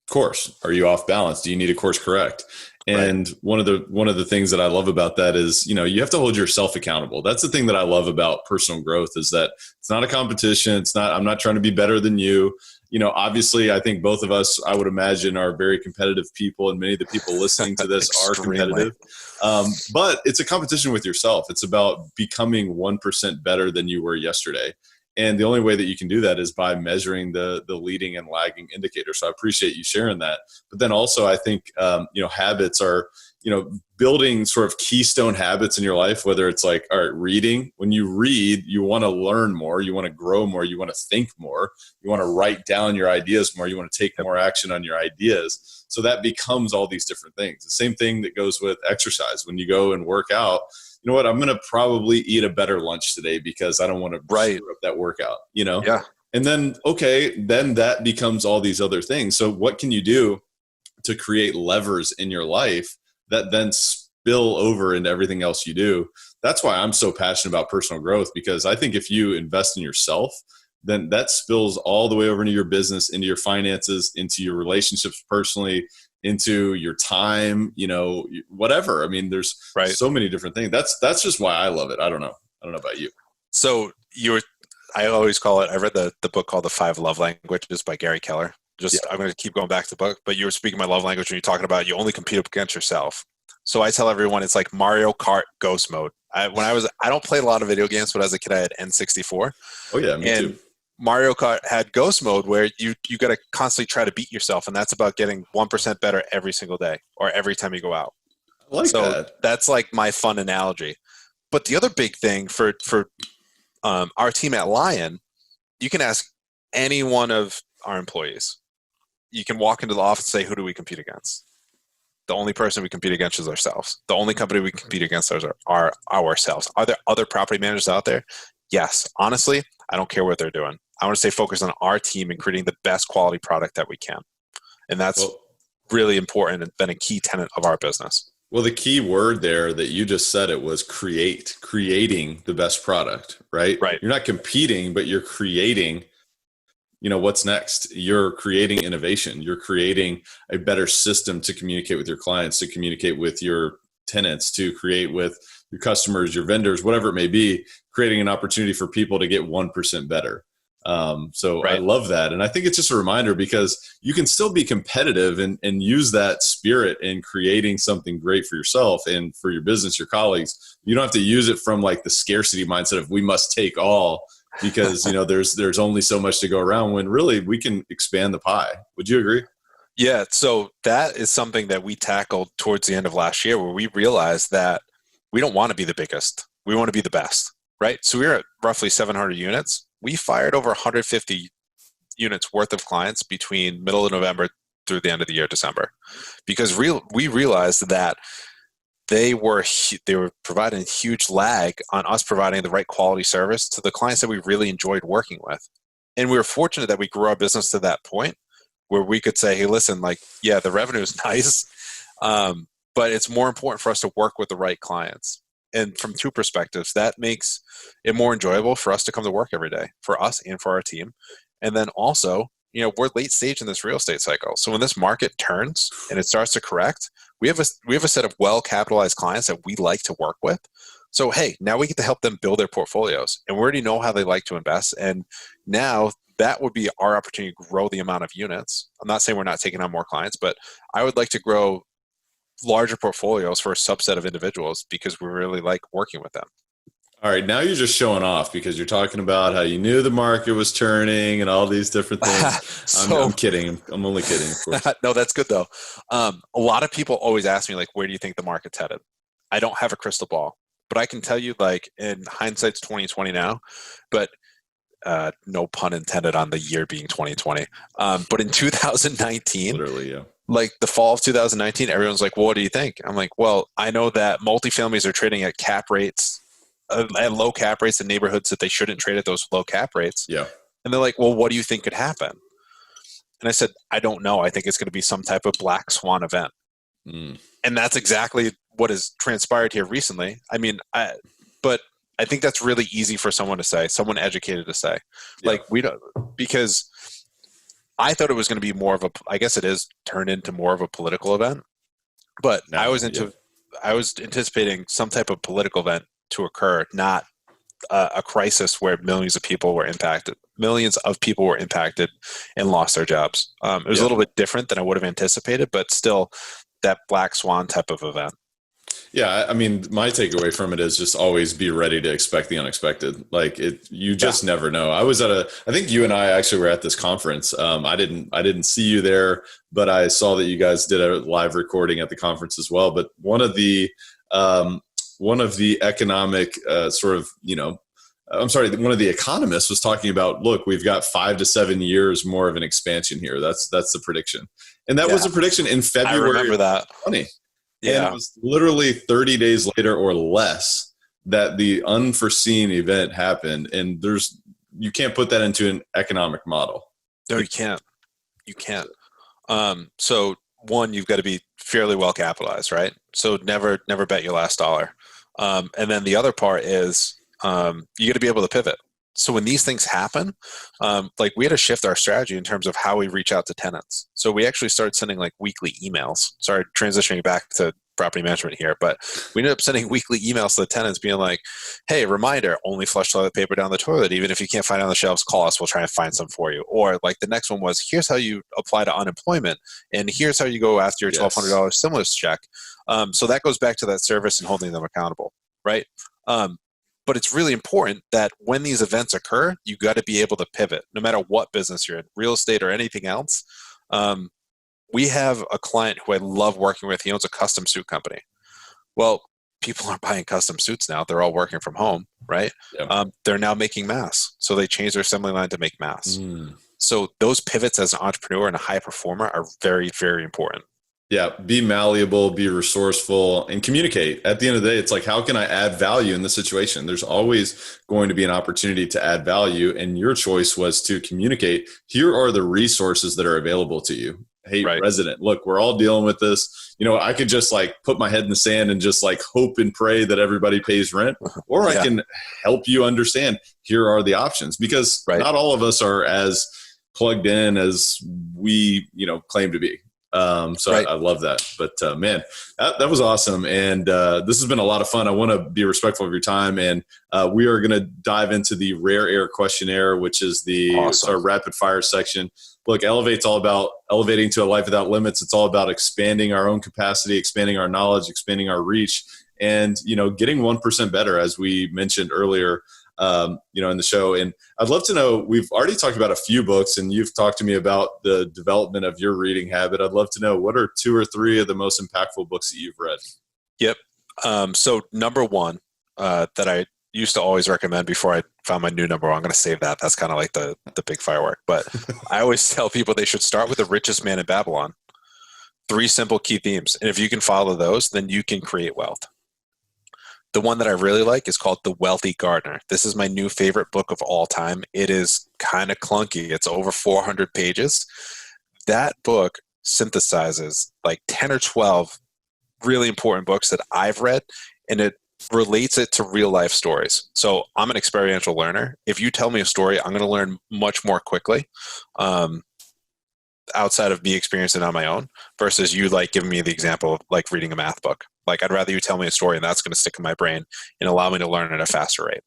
S2: course? Are you off balance? Do you need a course correct? And one of the things that I love about that is, you have to hold yourself accountable. That's the thing that I love about personal growth, is that it's not a competition. I'm not trying to be better than you. Obviously I think both of us, I would imagine, are very competitive people, and many of the people listening to this are competitive. But it's a competition with yourself. It's about becoming 1% better than you were yesterday. And the only way that you can do that is by measuring the leading and lagging indicators. So I appreciate you sharing that. But then also I think, habits are, building sort of keystone habits in your life, whether it's like, all right, reading. When you read, you want to learn more, you want to grow more, you want to think more, you want to write down your ideas more, you want to take more action on your ideas. So that becomes all these different things. The same thing that goes with exercise. When you go and work out, you know what, I'm going to probably eat a better lunch today because I don't want to screw up that workout, Yeah. And then, then that becomes all these other things. So what can you do to create levers in your life that then spill over into everything else you do? That's why I'm so passionate about personal growth, because I think if you invest in yourself, then that spills all the way over into your business, into your finances, into your relationships personally, into your time, whatever. I mean, there's so many different things. That's just why I love it. I don't know about you.
S3: So I always call it, I read the book called The 5 Love Languages by Gary Keller. I'm going to keep going back to the book, but you were speaking my love language when you're talking about you only compete against yourself. So I tell everyone it's like Mario Kart Ghost Mode. I don't play a lot of video games, but as a kid I had N64.
S2: Oh yeah, me too.
S3: Mario Kart had Ghost Mode where you got to constantly try to beat yourself, and that's about getting 1% better every single day or every time you go out.
S2: I like that.
S3: That's like my fun analogy. But the other big thing for our team at Lyon, you can ask any one of our employees. You can walk into the office and say, who do we compete against? The only person we compete against is ourselves. The only company we compete against are ourselves. Are there other property managers out there? Yes. Honestly, I don't care what they're doing. I want to stay focused on our team and creating the best quality product that we can. And that's really important and been a key tenet of our business.
S2: Well, the key word there that you just said, it was creating the best product, right?
S3: Right.
S2: You're not competing, but you're creating what's next? You're creating innovation. You're creating a better system to communicate with your clients, to communicate with your tenants, to create with your customers, your vendors, whatever it may be, creating an opportunity for people to get 1% better. So I love that. And I think it's just a reminder, because you can still be competitive and use that spirit in creating something great for yourself and for your business, your colleagues. You don't have to use it from like the scarcity mindset of we must take all, because there's only so much to go around, when really we can expand the pie. Would you agree?
S3: Yeah. So that is something that we tackled towards the end of last year, where we realized that we don't want to be the biggest. We want to be the best, right? So we were at roughly 700 units. We fired over 150 units worth of clients between middle of November through the end of the year, December, because we realized that they were providing a huge lag on us providing the right quality service to the clients that we really enjoyed working with. And we were fortunate that we grew our business to that point where we could say, hey, listen, like, yeah, the revenue is nice, but it's more important for us to work with the right clients. And from two perspectives, that makes it more enjoyable for us to come to work every day, for us and for our team. And then also, we're late stage in this real estate cycle. So when this market turns and it starts to correct, we have a set of well-capitalized clients that we like to work with. So, hey, now we get to help them build their portfolios, and we already know how they like to invest. And now that would be our opportunity to grow the amount of units. I'm not saying we're not taking on more clients, but I would like to grow larger portfolios for a subset of individuals because we really like working with them.
S2: All right, now you're just showing off, because you're talking about how you knew the market was turning and all these different things. I'm kidding. I'm only kidding, of course.
S3: No, that's good though. A lot of people always ask me, like, where do you think the market's headed? I don't have a crystal ball, but I can tell you, like, in hindsight's 2020 now, but no pun intended on the year being 2020. But in 2019,
S2: literally, yeah.
S3: Like the fall of 2019, everyone's like, well, what do you think? I'm like, well, I know that multifamilies are trading at cap rates, at low cap rates in neighborhoods that they shouldn't trade at those low cap rates.
S2: Yeah.
S3: And they're like, well, what do you think could happen? And I said, I don't know. I think it's going to be some type of black swan event. And that's exactly what has transpired here recently. I mean, but I think that's really easy for someone to say, someone educated to say.
S2: Yeah.
S3: Like, we don't, because I thought it was going to be more of I guess it is turned into more of a political event, but I was anticipating some type of political event to occur, not a crisis where millions of people were impacted and lost their jobs. It was a little bit different than I would have anticipated, but still that black swan type of event.
S2: Yeah, I mean, my takeaway from it is just always be ready to expect the unexpected. Like you just never know. I think you and I actually were at this conference. I didn't see you there, but I saw that you guys did a live recording at the conference as well. But one of the economic one of the economists was talking about, look, we've got 5 to 7 years more of an expansion here. That's the prediction, and that was a prediction in February.
S3: I remember that.
S2: 2020.
S3: Yeah.
S2: And it was literally 30 days later or less that the unforeseen event happened. And you can't put that into an economic model.
S3: No, you can't. You can't. So one, you've got to be fairly well capitalized, right? So never bet your last dollar. And then the other part is you got to be able to pivot. So when these things happen, like we had to shift our strategy in terms of how we reach out to tenants. So we actually started sending like weekly emails. Sorry, transitioning back to property management here, but we ended up sending weekly emails to the tenants being like, hey, reminder, only flush toilet paper down the toilet. Even if you can't find it on the shelves, call us. We'll try and find some for you. Or like the next one was, here's how you apply to unemployment. And here's how you go after your $1,200 stimulus check. So that goes back to that service and holding them accountable, right? But it's really important that when these events occur, you got to be able to pivot, no matter what business you're in, real estate or anything else. We have a client who I love working with. He owns a custom suit company. Well, people are buying custom suits now. They're all working from home, right? Yep. They're now making masks. So they changed their assembly line to make masks. So those pivots as an entrepreneur and a high performer are very, very important.
S2: Yeah, be malleable, be resourceful, and communicate. At the end of the day, it's like, how can I add value in this situation? There's always going to be an opportunity to add value, and your choice was to communicate. Here are the resources that are available to you. Hey, resident, look, we're all dealing with this. I could just like put my head in the sand and just like hope and pray that everybody pays rent, or I can help you understand, here are the options, because not all of us are as plugged in as we, claim to be. So
S3: Right.
S2: I love that. But man, that was awesome. And this has been a lot of fun. I want to be respectful of your time. And we are going to dive into the rare air questionnaire, which is it's our rapid fire section. Look, Elevate's all about elevating to a life without limits. It's all about expanding our own capacity, expanding our knowledge, expanding our reach, and, getting 1% better, as we mentioned earlier, in the show. And I'd love to know, we've already talked about a few books and you've talked to me about the development of your reading habit. I'd love to know, what are 2 or 3 of the most impactful books that you've read?
S3: Yep. So number one, that I used to always recommend before I found my new number one, I'm going to save that. That's kind of like the big firework, but I always tell people they should start with The Richest Man in Babylon. 3 simple key themes. And if you can follow those, then you can create wealth. The one that I really like is called The Wealthy Gardener. This is my new favorite book of all time. It is kind of clunky. It's over 400 pages. That book synthesizes like 10 or 12 really important books that I've read, and it relates it to real life stories. So I'm an experiential learner. If you tell me a story, I'm going to learn much more quickly. Outside of me experiencing it on my own versus you like giving me the example of like reading a math book. Like I'd rather you tell me a story and that's going to stick in my brain and allow me to learn at a faster rate.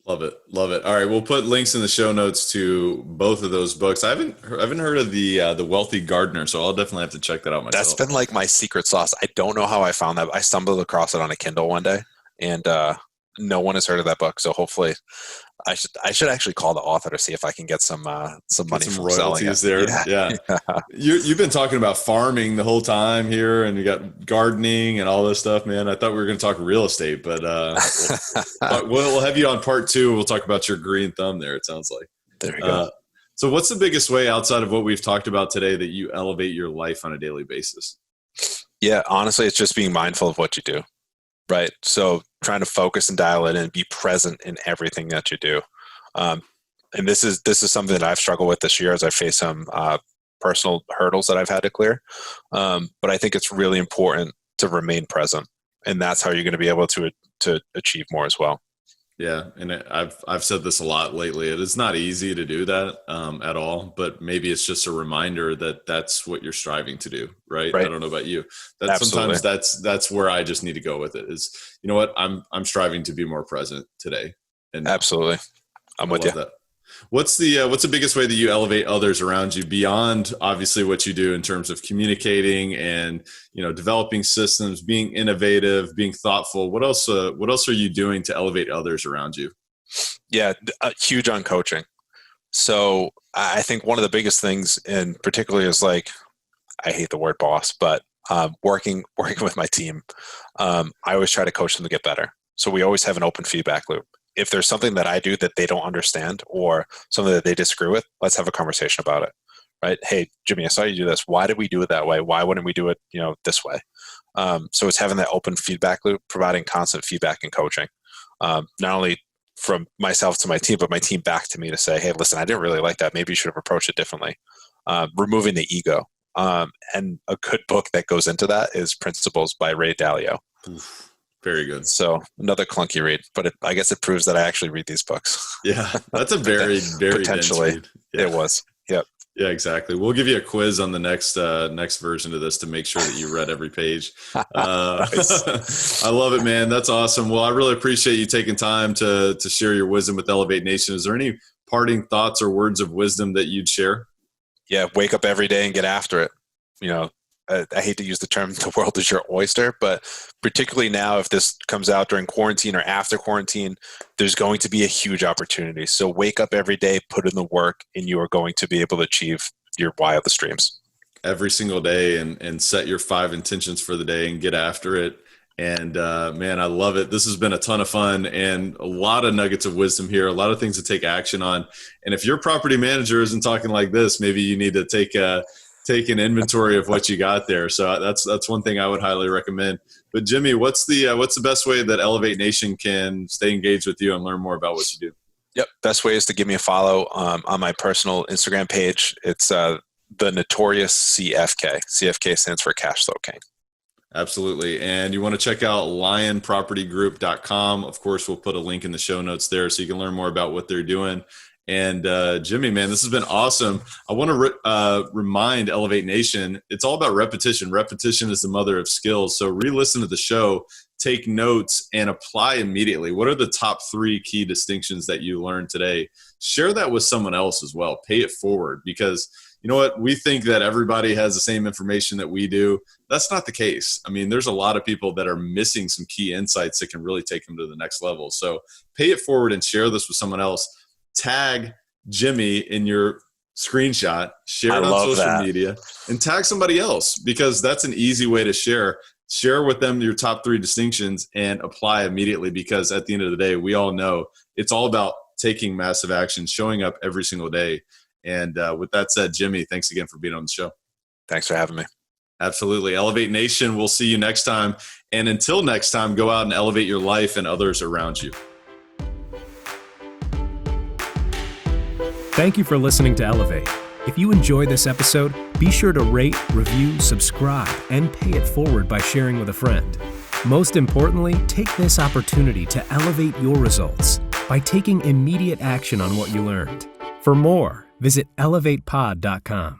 S2: Love it. Love it. All right. We'll put links in the show notes to both of those books. I haven't heard of the Wealthy Gardener, so I'll definitely have to check that out myself.
S3: That's been like my secret sauce. I don't know how I found that. I stumbled across it on a Kindle one day, and no one has heard of that book. So hopefully I should actually call the author to see if I can get some money
S2: some
S3: from
S2: royalties
S3: selling it.
S2: there. Yeah. You've been talking about farming the whole time here, and you got gardening and all this stuff, man. I thought we were going to talk real estate, but we'll have you on part 2. We'll talk about your green thumb there, it sounds like.
S3: There you go.
S2: So what's the biggest way outside of what we've talked about today that you elevate your life on a daily basis?
S3: Yeah, honestly, it's just being mindful of what you do. Right. So trying to focus and dial it in and be present in everything that you do. And this is something that I've struggled with this year as I face some personal hurdles that I've had to clear. But I think it's really important to remain present, and that's how you're going to be able to achieve more as well.
S2: Yeah. And I've said this a lot lately. It is not easy to do that at all, but maybe it's just a reminder that that's what you're striving to do. Right. I don't know about you. Sometimes that's where I just need to go with it is, you know what, I'm striving to be more present today. And
S3: absolutely. I'm with you.
S2: That. What's the biggest way that you elevate others around you beyond obviously what you do in terms of communicating and, developing systems, being innovative, being thoughtful? What else are you doing to elevate others around you?
S3: Yeah. Huge on coaching. So I think one of the biggest things, and particularly is like, I hate the word boss, but working with my team, I always try to coach them to get better. So we always have an open feedback loop. If there's something that I do that they don't understand or something that they disagree with, let's have a conversation about it, right? Hey, Jimmy, I saw you do this. Why did we do it that way? Why wouldn't we do it, this way? So it's having that open feedback loop, providing constant feedback and coaching, not only from myself to my team, but my team back to me to say, hey, listen, I didn't really like that. Maybe you should have approached it differently. Removing the ego. And a good book that goes into that is Principles by Ray Dalio.
S2: Oof. Very good.
S3: So another clunky read, but I guess it proves that I actually read these books.
S2: Yeah, that's a very, very
S3: potentially
S2: dense read. Yeah.
S3: It was. Yep.
S2: Yeah, exactly. We'll give you a quiz on the next version of this to make sure that you read every page.
S3: Nice.
S2: I love it, man. That's awesome. Well, I really appreciate you taking time to share your wisdom with Elevate Nation. Is there any parting thoughts or words of wisdom that you'd share?
S3: Yeah, wake up every day and get after it. I hate to use the term the world is your oyster, but particularly now, if this comes out during quarantine or after quarantine, there's going to be a huge opportunity. So wake up every day, put in the work, and you are going to be able to achieve your wildest dreams.
S2: Every single day and set your 5 intentions for the day and get after it. And man, I love it. This has been a ton of fun and a lot of nuggets of wisdom here, a lot of things to take action on. And if your property manager isn't talking like this, maybe you need to take an inventory of what you got there. So that's one thing I would highly recommend. But Jimmy, what's the best way that Elevate Nation can stay engaged with you and learn more about what you do?
S3: Yep. Best way is to give me a follow on my personal Instagram page. It's the Notorious CFK. CFK stands for Cash Flow King.
S2: Absolutely. And you want to check out lyonpropertygroup.com. Of course, we'll put a link in the show notes there so you can learn more about what they're doing. And Jimmy, man, this has been awesome. I want to remind Elevate Nation, it's all about repetition. Repetition is the mother of skills. So re-listen to the show, take notes, and apply immediately. What are the top 3 key distinctions that you learned today? Share that with someone else as well. Pay it forward, because you know what? We think that everybody has the same information that we do. That's not the case. I mean, there's a lot of people that are missing some key insights that can really take them to the next level. So pay it forward and share this with someone else. Tag Jimmy in your screenshot, share it on social media, and tag somebody else, because that's an easy way to share. Share with them your top 3 distinctions and apply immediately, because at the end of the day, we all know it's all about taking massive action, showing up every single day. And with that said, Jimmy, thanks again for being on the show.
S3: Thanks for having me.
S2: Absolutely. Elevate Nation, we'll see you next time. And until next time, go out and elevate your life and others around you.
S1: Thank you for listening to Elevate. If you enjoyed this episode, be sure to rate, review, subscribe, and pay it forward by sharing with a friend. Most importantly, take this opportunity to elevate your results by taking immediate action on what you learned. For more, visit elevatepod.com.